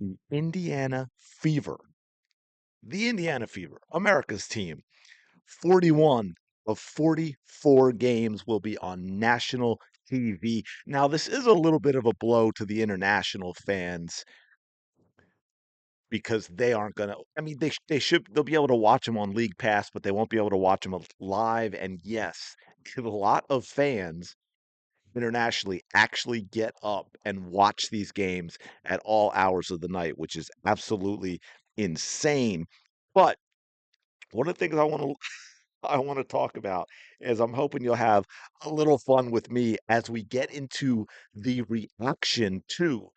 The Indiana Fever. The Indiana Fever, America's team. 41 of 44 games will be on national TV. Now, this is a little bit of a blow to the international fans because they aren't gonna. I mean, they'll be able to watch them on League Pass, but they won't be able to watch them live. And yes, a lot of fans internationally actually get up and watch these games at all hours of the night, which is absolutely insane. But one of the things I want to talk about is I'm hoping you'll have a little fun with me as we get into the reaction to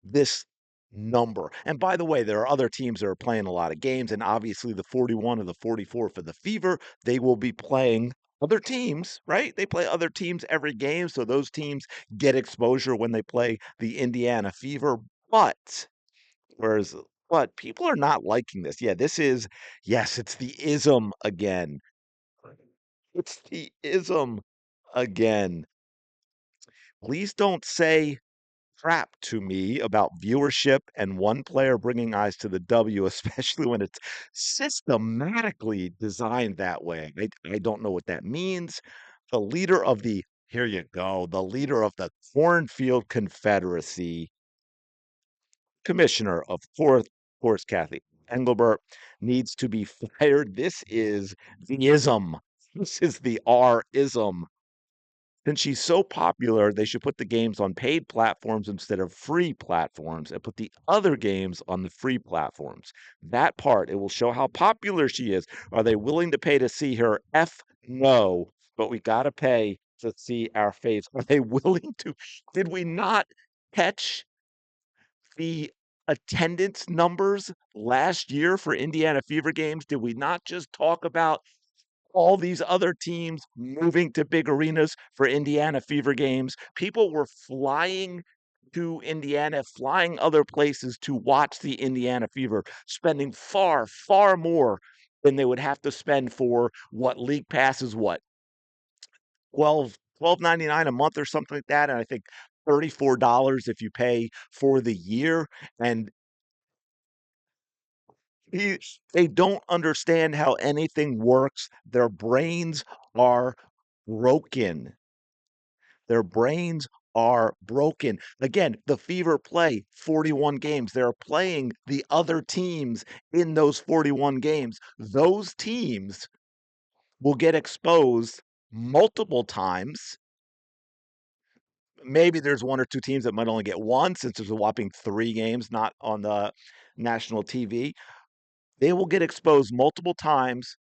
this number. And by the way, there are other teams that are playing a lot of games, and obviously the 41 or the 44 for the Fever, they will be playing other teams, right? They play other teams every game, so those teams get exposure when they play the Indiana Fever. But whereas but people are not liking this. Yeah, yes, it's the ism again. It's the ism again. Please don't say crap to me about viewership and one player bringing eyes to the W, especially when it's systematically designed that way. I don't know what that means. The leader of the Here you go, the leader of the Cornfield Confederacy, commissioner of course, Kathy Engelbert, needs to be fired. This is the ism. This is the R ism. Since she's so popular, they should put the games on paid platforms instead of free platforms and put the other games on the free platforms. That part, it will show how popular she is. Are they willing to pay to see her? F no, but we got to pay to see our face. Are they willing to? Did we not catch the attendance numbers last year for Indiana Fever games? Did we not just talk about all these other teams moving to big arenas for Indiana Fever games? People were flying to Indiana, flying other places to watch the Indiana Fever, spending far, far more than they would have to spend for what League Pass is what, 12.99 a month or something like that. And I think $34 if you pay for the year. And he, they don't understand how anything works. Their brains are broken. Their brains are broken. Again, the Fever play 41 games. They're playing the other teams in those 41 games. Those teams will get exposed multiple times. Maybe there's one or two teams that might only get one since there's a whopping 3 games not on the national TV. They will get exposed multiple times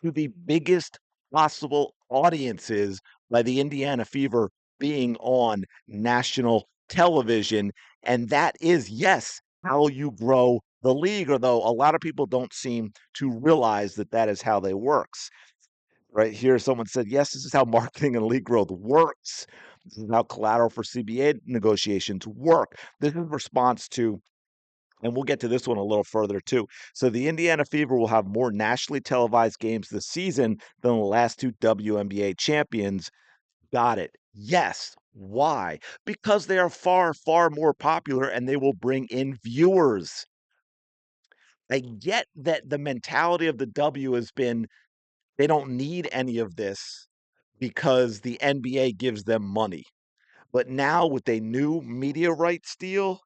to the biggest possible audiences by the Indiana Fever being on national television. And that is, yes, how you grow the league, although a lot of people don't seem to realize that that is how they works. Right here, someone said, yes, this is how marketing and league growth works. This is how collateral for CBA negotiations work. This is response to and we'll get to this one a little further too. So the Indiana Fever will have more nationally televised games this season than the last two WNBA champions. Got it. Yes. Why? Because they are far, far more popular and they will bring in viewers. I get that the mentality of the W has been they don't need any of this because the NBA gives them money. But now with a new media rights deal,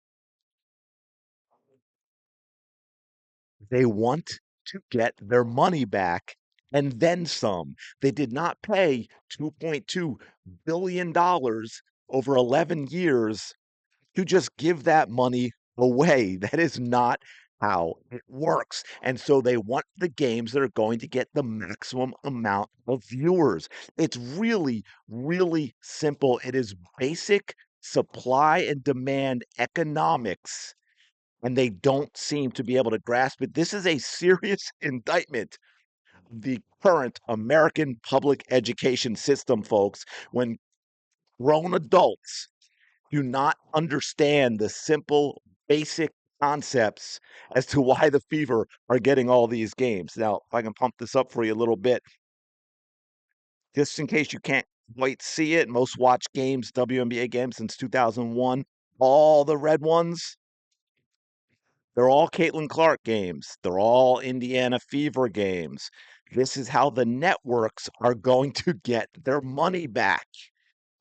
they want to get their money back and then some. They did not pay $2.2 billion dollars over 11 years to just give that money away. That is not how it works. And so they want the games that are going to get the maximum amount of viewers. It's really, really simple. It is basic supply and demand economics and they don't seem to be able to grasp it. This is a serious indictment of the current American public education system, folks, when grown adults do not understand the simple, basic concepts as to why the Fever are getting all these games. Now, if I can pump this up for you a little bit, just in case you can't quite see it, most watched games, WNBA games since 2001, all the red ones They're all Caitlin Clark games. They're all Indiana Fever games. This is how the networks are going to get their money back.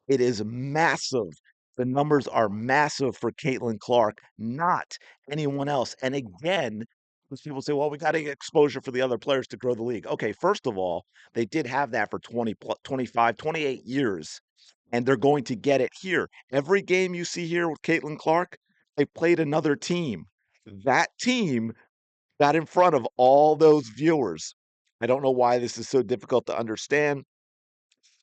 It is massive. The numbers are massive for Caitlin Clark, not anyone else. And again, most people say, well, we got to get exposure for the other players to grow the league. Okay, first of all, they did have that for 20, 25, 28 years, and they're going to get it here. Every game you see here with Caitlin Clark, they played another team. That team got in front of all those viewers. I don't know why this is so difficult to understand.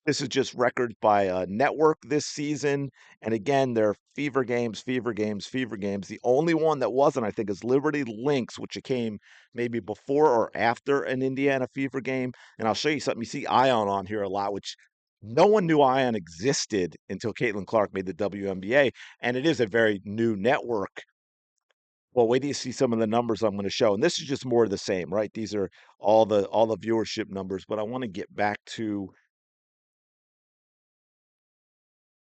This is just records by network this season. And again, they're fever games, fever games, fever games. The only one that wasn't, I think, is Liberty Lynx, which it came maybe before or after an Indiana Fever game. And I'll show you something. You see Ion on here a lot, which no one knew Ion existed until Caitlin Clark made the WNBA. And it is a very new network. Well, wait till you see some of the numbers I'm going to show. And this is just more of the same, right? These are all the viewership numbers, but I want to get back to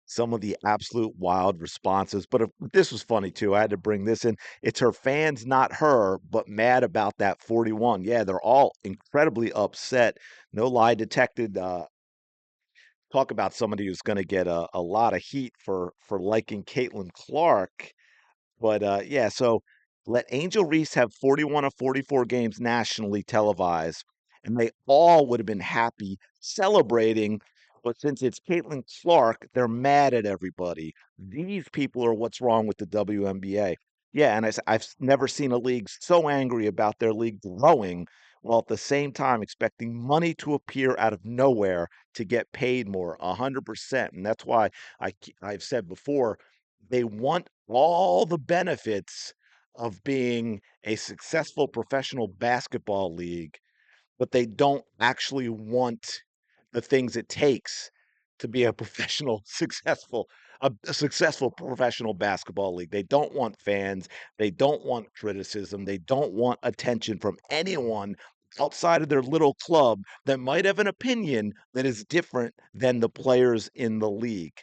some of the absolute wild responses. But this was funny too. I had to bring this in. It's her fans, not her, but mad about that 41. Yeah, they're all incredibly upset. No lie detected. Talk about somebody who's going to get a lot of heat for liking Caitlin Clark. But yeah, so let Angel Reese have 41 of 44 games nationally televised, and they all would have been happy celebrating. But since it's Caitlin Clark, they're mad at everybody. These people are what's wrong with the WNBA. Yeah, and I've never seen a league so angry about their league growing while at the same time expecting money to appear out of nowhere to get paid more, 100%. And that's why I've said before, they want all the benefits of being a successful professional basketball league, but they don't actually want the things it takes to be a professional, a successful professional basketball league. They don't want fans. They don't want criticism. They don't want attention from anyone outside of their little club that might have an opinion that is different than the players in the league.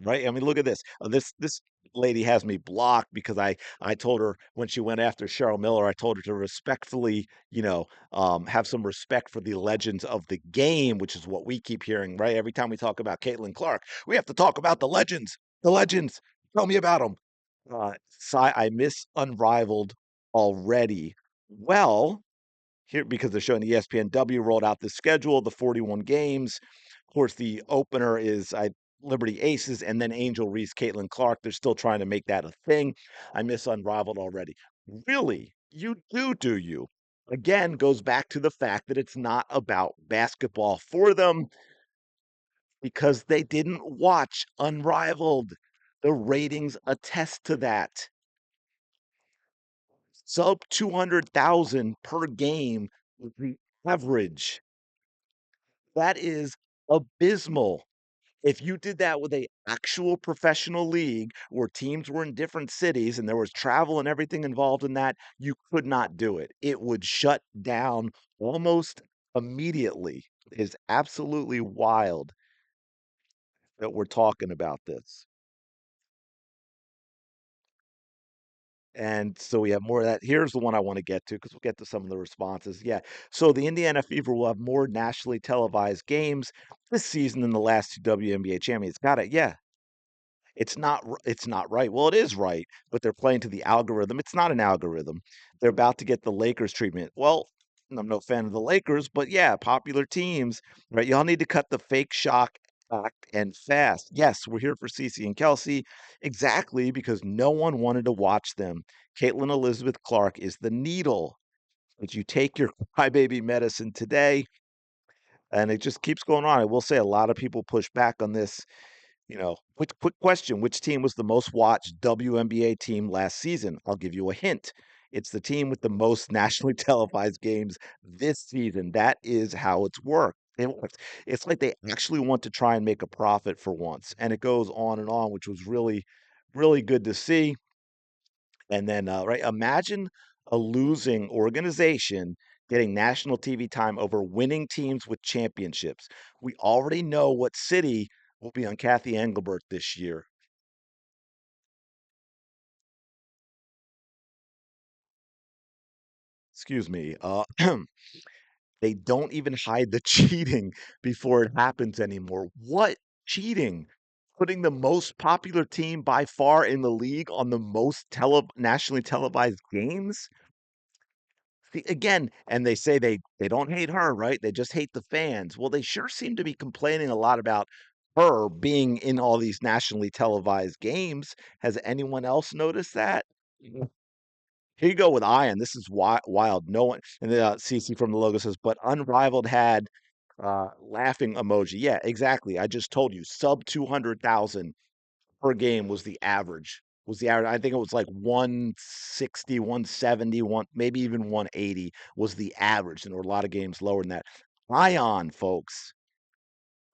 Right? I mean, look at this. This lady has me blocked because I told her when she went after Cheryl Miller, I told her to respectfully, have some respect for the legends of the game, which is what we keep hearing, right? Every time we talk about Caitlin Clark, we have to talk about the legends. The legends. Tell me about them. I miss Unrivaled already. Well, here because they're showing ESPNW rolled out the schedule, the 41 games. Of course, the opener is Liberty Aces and then Angel Reese, Caitlin Clark. They're still trying to make that a thing. I miss Unrivaled already. Really? You do you? Again, goes back to the fact that it's not about basketball for them because they didn't watch Unrivaled. The ratings attest to that. Sub 200,000 per game is the average. That is abysmal. If you did that with a actual professional league where teams were in different cities and there was travel and everything involved in that, you could not do it. It would shut down almost immediately. It is absolutely wild that we're talking about this. And so we have more of that. Here's the one I want to get to because we'll get to some of the responses. Yeah. So the Indiana Fever will have more nationally televised games this season than the last two WNBA champions. Got it. Yeah. It's not right. Well, it is right, but they're playing to the algorithm. It's not an algorithm. They're about to get the Lakers treatment. Well, I'm no fan of the Lakers, but yeah, popular teams, right? Y'all need to cut the fake shock act and fast. Yes, we're here for Cece and Kelsey. Exactly, because no one wanted to watch them. Caitlin Elizabeth Clark is the needle. But you take your crybaby medicine today, and it just keeps going on. I will say a lot of people push back on this. Quick question. Which team was the most watched WNBA team last season? I'll give you a hint. It's the team with the most nationally televised games this season. That is how it's worked. It's like they actually want to try and make a profit for once. And it goes on, which was really, really good to see. And then, right, imagine a losing organization getting national TV time over winning teams with championships. We already know what city will be on Kathy Engelbert this year. excuse me, they don't even hide the cheating before it happens anymore. What cheating? Putting the most popular team by far in the league on the most nationally televised games? See, again, and they say they don't hate her, right? They just hate the fans. Well, they sure seem to be complaining a lot about her being in all these nationally televised games. Has anyone else noticed that? Mhm. Here you go with Ian. This is wild. No one, and then CC from the logo says, but Unrivaled had laughing emoji. Yeah, exactly. I just told you, sub 200,000 per game was the average. Was the average. I think it was like 160, 170, one, maybe even 180 was the average. And there were a lot of games lower than that. Ion, folks.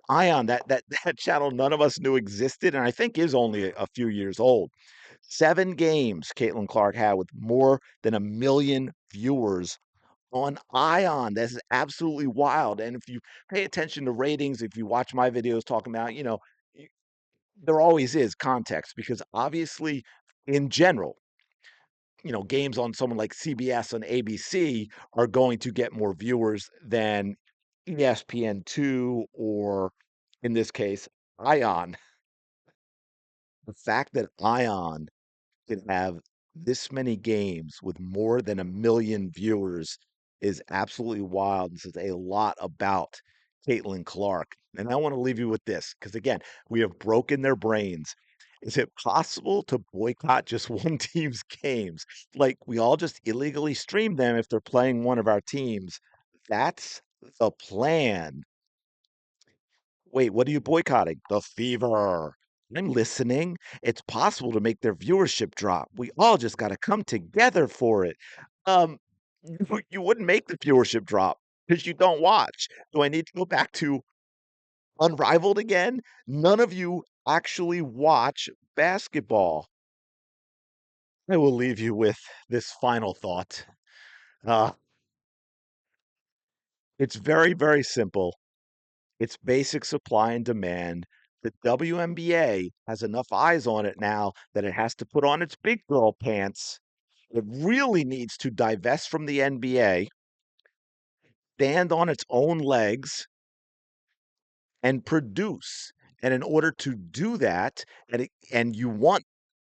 Ion, that channel none of us knew existed, and I think is only a few years old. 7 games Caitlin Clark had with more than 1,000,000 viewers on Ion. This is absolutely wild, and if you pay attention to ratings, if you watch my videos talking about, y there always is context because obviously, in general, games on someone like CBS and ABC are going to get more viewers than ESPN2 or, in this case, Ion. The fact that Ion can have this many games with more than 1,000,000 viewers is absolutely wild. This is a lot about Caitlin Clark. And I want to leave you with this because, again, we have broken their brains. Is it possible to boycott just one team's games? Like, we all just illegally stream them if they're playing one of our teams. That's the plan. Wait, what are you boycotting? The Fever. I'm listening. It's possible to make their viewership drop. We all just gotta come together for it. You wouldn't make the viewership drop because you don't watch. Do I need to go back to Unrivaled again? None of you actually watch basketball. I will leave you with this final thought. Uh, it's very, very simple. It's basic supply and demand. The WNBA has enough eyes on it now that it has to put on its big girl pants. It really needs to divest from the NBA, stand on its own legs, and produce. And in order to do that, and you want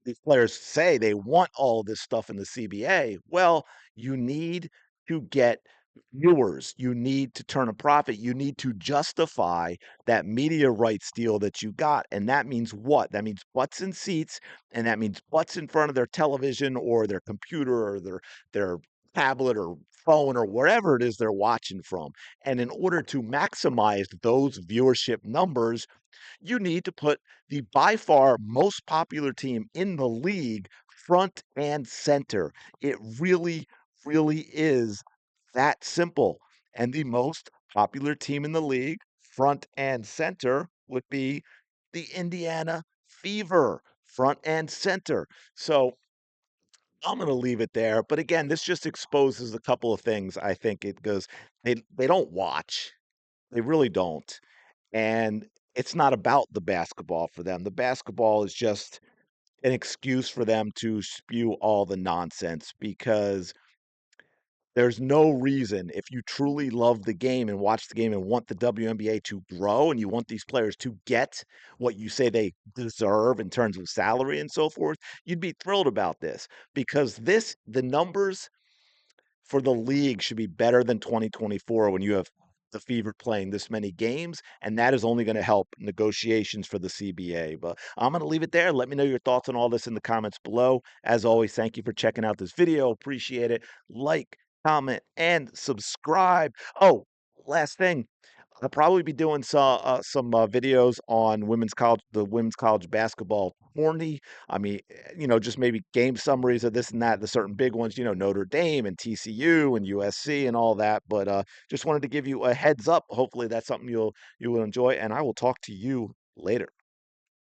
these players say they want all this stuff in the CBA. Well, you need to get viewers. You need to turn a profit. You need to justify that media rights deal that you got. And that means what? That means butts in seats, and that means butts in front of their television or their computer or their tablet or phone or wherever it is they're watching from. And in order to maximize those viewership numbers, you need to put the by far most popular team in the league front and center. It really, really is that simple. And the most popular team in the league, front and center, would be the Indiana Fever, front and center. So I'm going to leave it there. But again, this just exposes a couple of things. I think it goes, they don't watch. They really don't. And it's not about the basketball for them. The basketball is just an excuse for them to spew all the nonsense because there's no reason if you truly love the game and watch the game and want the WNBA to grow and you want these players to get what you say they deserve in terms of salary and so forth, you'd be thrilled about this because the numbers for the league should be better than 2024 when you have the Fever playing this many games, and that is only going to help negotiations for the CBA. But I'm going to leave it there. Let me know your thoughts on all this in the comments below. As always, thank you for checking out this video. Appreciate it. Like, comment, and subscribe. Oh, last thing. I'll probably be doing some videos on the women's college basketball tourney. I mean, just maybe game summaries of this and that, the certain big ones, Notre Dame and TCU and USC and all that. But just wanted to give you a heads up. Hopefully, that's something you will enjoy, and I will talk to you later.